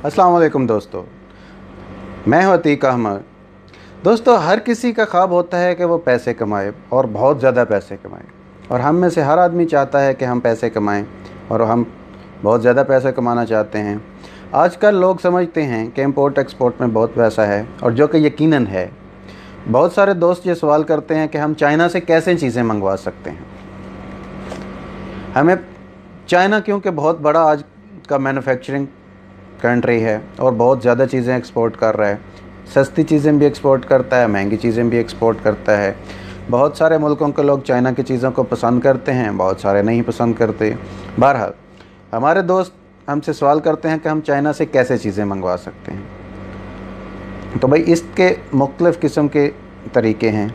अस्सलाम वालेकुम दोस्तों, मैं हूं अतीक अहमद। दोस्तों, हर किसी का ख्वाब होता है कि वो पैसे कमाए और बहुत ज़्यादा पैसे कमाए, और हम में से हर आदमी चाहता है कि हम पैसे कमाएं और हम बहुत ज़्यादा पैसे कमाना चाहते हैं। आजकल लोग समझते हैं कि इंपोर्ट एक्सपोर्ट में बहुत पैसा है, और जो कि यकीनन है। बहुत सारे दोस्त ये सवाल करते हैं कि हम चाइना से कैसे चीज़ें मंगवा सकते हैं। हमें चाइना क्योंकि बहुत बड़ा आज का मैन्युफैक्चरिंग कंट्री है और बहुत ज़्यादा चीज़ें एक्सपोर्ट कर रहा है। सस्ती चीज़ें भी एक्सपोर्ट करता है, महंगी चीज़ें भी एक्सपोर्ट करता है। बहुत सारे मुल्कों के लोग चाइना की चीज़ों को पसंद करते हैं, बहुत सारे नहीं पसंद करते। बहरहाल, हमारे दोस्त हमसे सवाल करते हैं कि हम चाइना से कैसे चीज़ें मंगवा सकते हैं। तो भाई, इसके मुख्तलिफ़ किस्म के तरीके हैं।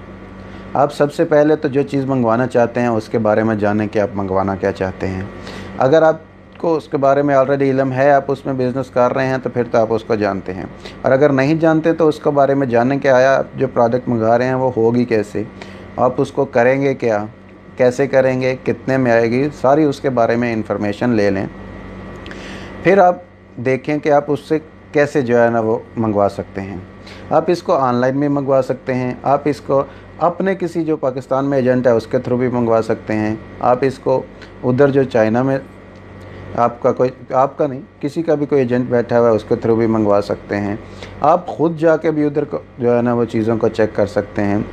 आप सबसे पहले तो जो चीज़ मंगवाना चाहते हैं उसके बारे में जानें कि आप मंगवाना क्या चाहते हैं। अगर आपको उसके बारे में ऑलरेडी इल्म है, आप उसमें बिज़नेस कर रहे हैं, तो फिर तो आप उसको जानते हैं। और अगर नहीं जानते तो उसके बारे में जानें कि आया आप जो प्रोडक्ट मंगा रहे हैं वो होगी कैसे, आप उसको करेंगे क्या, कैसे करेंगे, कितने में आएगी, सारी उसके बारे में इंफॉर्मेशन ले लें। फिर आप देखें कि आप उससे कैसे जो है ना वो मंगवा सकते हैं। आप इसको ऑनलाइन भी मंगवा सकते हैं, आप इसको अपने किसी जो पाकिस्तान में एजेंट है उसके थ्रू भी मंगवा सकते हैं। आप इसको उधर जो चाइना में आपका नहीं, किसी का भी कोई एजेंट बैठा हुआ है उसके थ्रू भी मंगवा सकते हैं। आप ख़ुद जाके भी उधर को जो है ना वो चीज़ों को चेक कर सकते हैं।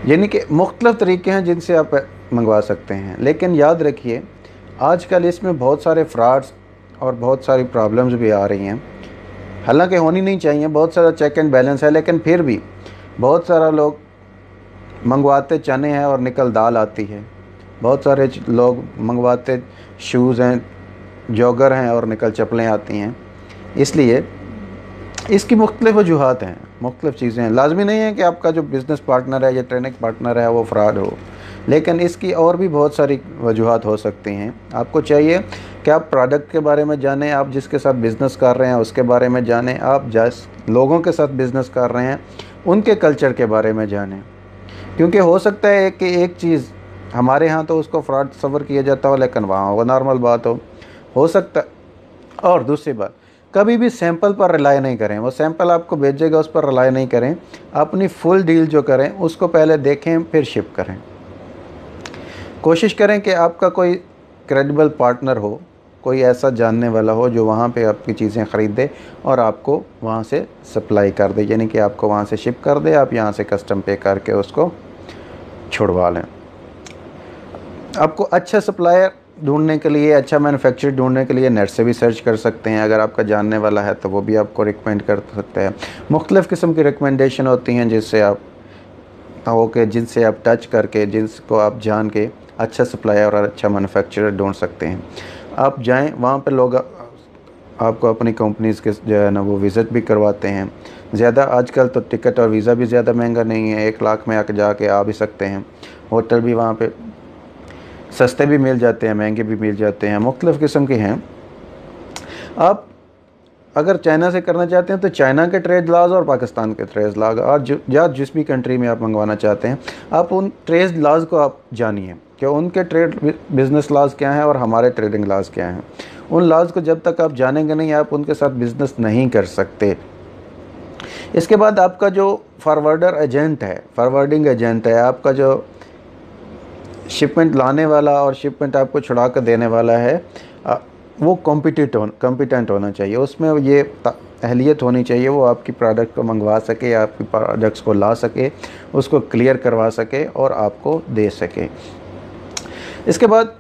यानी कि मुख्तलिफ़ तरीके हैं जिनसे आप मंगवा सकते हैं। लेकिन याद रखिए, आजकल इसमें बहुत सारे फ्रॉड्स और बहुत सारी प्रॉब्लम्स भी आ रही हैं। हालांकि होनी नहीं चाहिए, बहुत सारा चेक एंड बैलेंस है, लेकिन फिर भी बहुत सारा लोग मंगवाते चने हैं और निकल दाल आती है। बहुत सारे लोग मंगवाते शूज़ हैं, जॉगर हैं और निकल चप्पलें आती हैं। इसलिए इसकी मुख्तलिफ़ वजूहात हैं, मुख्तलिफ़ चीज़ें हैं। लाजमी नहीं है कि आपका जो बिज़नेस पार्टनर है या ट्रेनिंग पार्टनर है वो फ्रॉड हो, लेकिन इसकी और भी बहुत सारी वजूहात हो सकती हैं। आपको चाहिए कि आप प्रोडक्ट के बारे में जानें, आप जिसके साथ बिज़नेस कर रहे हैं उसके बारे में जानें, आप जिस लोगों के साथ बिज़नेस कर रहे हैं उनके कल्चर के बारे में जानें। क्योंकि हो सकता है कि एक चीज़ हमारे यहाँ तो उसको फ्रॉड तस्वर किया जाता हो, लेकिन वहाँ वो नॉर्मल बात हो सकता है। और दूसरी बात, कभी भी सैंपल पर रिलाई नहीं करें। वो सैंपल आपको भेजेगा उस पर रिलाई नहीं करें। अपनी फुल डील जो करें उसको पहले देखें फिर शिप करें। कोशिश करें कि आपका कोई क्रेडिबल पार्टनर हो, कोई ऐसा जानने वाला हो जो वहाँ पे आपकी चीज़ें ख़रीदे और आपको वहाँ से सप्लाई कर दे, यानी कि आपको वहाँ से शिप कर दे, आप यहाँ से कस्टम पे करके उसको छुड़वा लें। आपको अच्छा सप्लायर ढूंढने के लिए, अच्छा मैन्युफैक्चरर ढूंढने के लिए नेट से भी सर्च कर सकते हैं। अगर आपका जानने वाला है तो वो भी आपको रिकमेंड कर सकते हैं। मुख्तलिफ़ किस्म की रिकमेंडेशन होती हैं जिनसे आप टच करके, जिसको आप जान के अच्छा सप्लायर और अच्छा मैन्युफैक्चरर ढूंढ सकते हैं। आप जाएं, वहाँ पे लोग आपको अपनी कंपनीज़ के जो है ना वो विज़िट भी करवाते हैं। ज़्यादा आजकल तो टिकट और वीज़ा भी ज़्यादा महंगा नहीं है, 1 लाख में आके जाके आ भी सकते हैं। होटल भी वहाँ पे सस्ते भी मिल जाते हैं, महंगे भी मिल जाते हैं, मुख्तलिफ़ किस्म के हैं। आप अगर चाइना से करना चाहते हैं तो चाइना के ट्रेड लॉज और पाकिस्तान के ट्रेड लॉज, और या जिस भी कंट्री में आप मंगवाना चाहते हैं, आप उन ट्रेड लॉज को आप जानिए कि उनके ट्रेड बिज़नेस लॉज क्या हैं और हमारे ट्रेडिंग लॉज क्या हैं। उन लॉज को जब तक आप जानेंगे नहीं, आप उनके साथ बिज़नेस नहीं कर सकते। इसके बाद आपका जो फॉरवर्डिंग एजेंट है, आपका जो शिपमेंट लाने वाला और शिपमेंट आपको छुड़ा कर देने वाला है, वो कॉम्पिटेंट होना चाहिए। उसमें ये अहलियत होनी चाहिए, वो आपकी प्रोडक्ट को मंगवा सके, आपकी प्रोडक्ट्स को ला सके, उसको क्लियर करवा सके और आपको दे सके। इसके बाद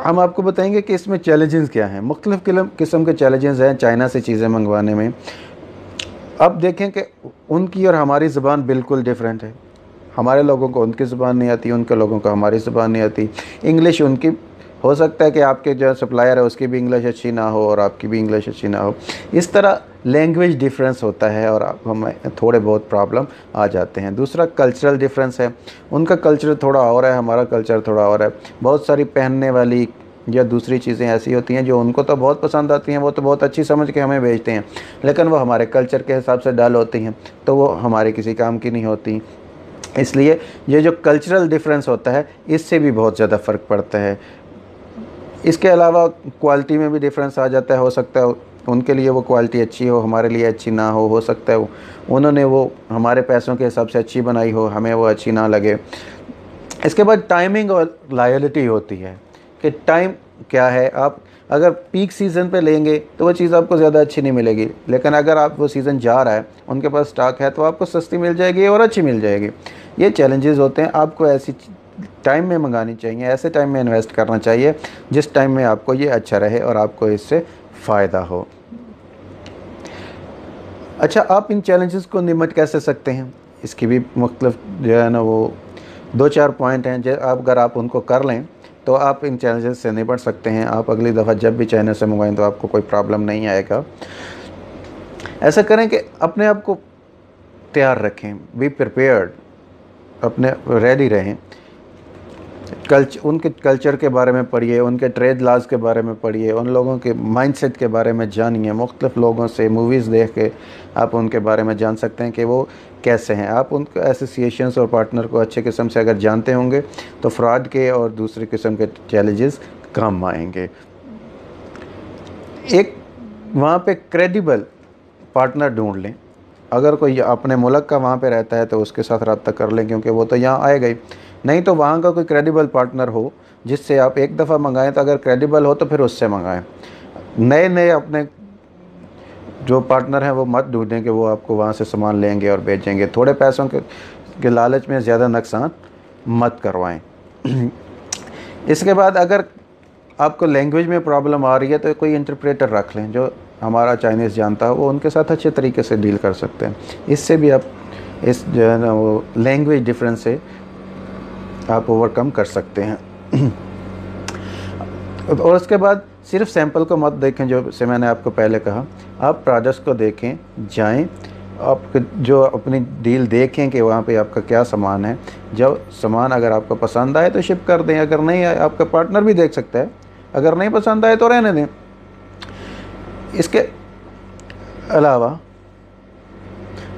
हम आपको बताएंगे कि इसमें चैलेंजेस क्या हैं। मुख्तलिफ़ किस्म के चैलेंजेस हैं चाइना से चीज़ें मंगवाने में। अब देखें कि उनकी और हमारी ज़बान बिल्कुल डिफरेंट है। हमारे लोगों को उनकी ज़बान नहीं आती, उनके लोगों को हमारी ज़बान नहीं आती। इंग्लिश उनकी, हो सकता है कि आपके जो सप्लायर है उसकी भी इंग्लिश अच्छी ना हो और आपकी भी इंग्लिश अच्छी ना हो। इस तरह लैंग्वेज डिफरेंस होता है और हमें थोड़े बहुत प्रॉब्लम आ जाते हैं। दूसरा कल्चरल डिफरेंस है, उनका कल्चर थोड़ा और है, हमारा कल्चर थोड़ा और है। बहुत सारी पहनने वाली या दूसरी चीज़ें ऐसी होती हैं जो उनको तो बहुत पसंद आती हैं, वो तो बहुत अच्छी समझ के हमें भेजते हैं, लेकिन वो हमारे कल्चर के हिसाब से डल होती हैं, तो वो हमारे किसी काम की नहीं होती। इसलिए ये जो कल्चरल डिफरेंस होता है, इससे भी बहुत ज़्यादा फ़र्क पड़ता है। इसके अलावा क्वालिटी में भी डिफरेंस आ जाता है। हो सकता है उनके लिए वो क्वालिटी अच्छी हो, हमारे लिए अच्छी ना हो सकता है उन्होंने वो हमारे पैसों के हिसाब से अच्छी बनाई हो, हमें वो अच्छी ना लगे। इसके बाद टाइमिंग और लॉयल्टी होती है कि टाइम क्या है। आप अगर पीक सीज़न पे लेंगे तो वो चीज़ आपको ज़्यादा अच्छी नहीं मिलेगी, लेकिन अगर आप वो सीज़न जा रहा है, उनके पास स्टॉक है, तो आपको सस्ती मिल जाएगी और अच्छी मिल जाएगी। ये चैलेंजेस होते हैं। आपको ऐसी टाइम में मंगानी चाहिए, ऐसे टाइम में इन्वेस्ट करना चाहिए जिस टाइम में आपको ये अच्छा रहे और आपको इससे फ़ायदा हो। अच्छा, आप इन चैलेंजेस को निमट कैसे सकते हैं, इसकी भी मुख्तलिफ जो है ना वो 2-4 पॉइंट हैं। जो अगर आप उनको कर लें तो आप इन चैलेंजेस से निपट सकते हैं। आप अगली दफ़ा जब भी चाइना से मंगवाएं तो आपको कोई प्रॉब्लम नहीं आएगा। ऐसा करें कि अपने आप को तैयार रखें, बी प्रिपेयर्ड, अपने रेडी रहें। उनके कल्चर के बारे में पढ़िए, उनके ट्रेड लॉज के बारे में पढ़िए, उन लोगों के माइंडसेट के बारे में जानिए। मुख्तलिफ लोगों से मूवीज़ देख के आप उनके बारे में जान सकते हैं कि वो कैसे हैं। आप उनके एसोसिएशंस और पार्टनर को अच्छे किस्म से अगर जानते होंगे तो फ्रॉड के और दूसरे किस्म के चैलेंजेस कम आएंगे। एक वहाँ पे क्रेडिबल पार्टनर ढूंढ लें। अगर कोई अपने मुल्क का वहाँ पे रहता है तो उसके साथ रब्ता कर लें, क्योंकि वो तो यहाँ आएगा ही। नहीं तो वहाँ का कोई क्रेडिबल पार्टनर हो जिससे आप एक दफ़ा मंगाएं, तो अगर क्रेडिबल हो तो फिर उससे मंगाएं। नए नए अपने जो पार्टनर हैं वो मत ढूंढें कि वो आपको वहाँ से सामान लेंगे और बेचेंगे। थोड़े पैसों के लालच में ज़्यादा नुकसान मत करवाएं। इसके बाद अगर आपको लैंग्वेज में प्रॉब्लम आ रही है तो कोई इंटरप्रेटर रख लें जो हमारा चाइनीज़ जानता है, वो उनके साथ अच्छे तरीके से डील कर सकते हैं। इससे भी आप इस जो है ना वो लैंग्वेज डिफरेंस से आप ओवरकम कर सकते हैं। और उसके बाद सिर्फ सैंपल को मत देखें, जो से मैंने आपको पहले कहा, आप प्रोडक्ट्स को देखें, जाएं, आप जो अपनी डील देखें कि वहाँ पे आपका क्या सामान है। जब सामान अगर आपको पसंद आए तो शिप कर दें, अगर नहीं आए आपका पार्टनर भी देख सकता है, अगर नहीं पसंद आए तो रहने दें। इसके अलावा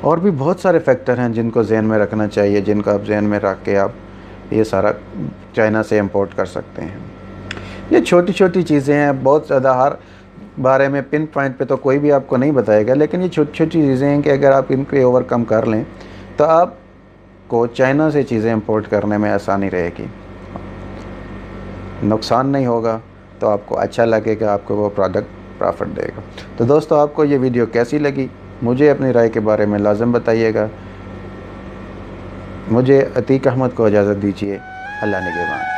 और भी बहुत सारे फैक्टर हैं जिनको जहन में रखना चाहिए, जिनको आप जहन में रख के आप ये सारा चाइना से इंपोर्ट कर सकते हैं। ये छोटी छोटी चीज़ें हैं, बहुत ज़्यादा हर बारे में पिन पॉइंट पे तो कोई भी आपको नहीं बताएगा, लेकिन ये छोटी छोटी चीज़ें हैं कि अगर आप इनको ओवरकम कर लें तो आपको चाइना से चीज़ें इंपोर्ट करने में आसानी रहेगी, नुकसान नहीं होगा, तो आपको अच्छा लगेगा, आपको वो प्रोडक्ट प्रॉफिट देगा। तो दोस्तों, आपको ये वीडियो कैसी लगी मुझे अपनी राय के बारे में लाजम बताइएगा। मुझे अतीक अहमद को इजाज़त दीजिए। अल्लाह निगहबान।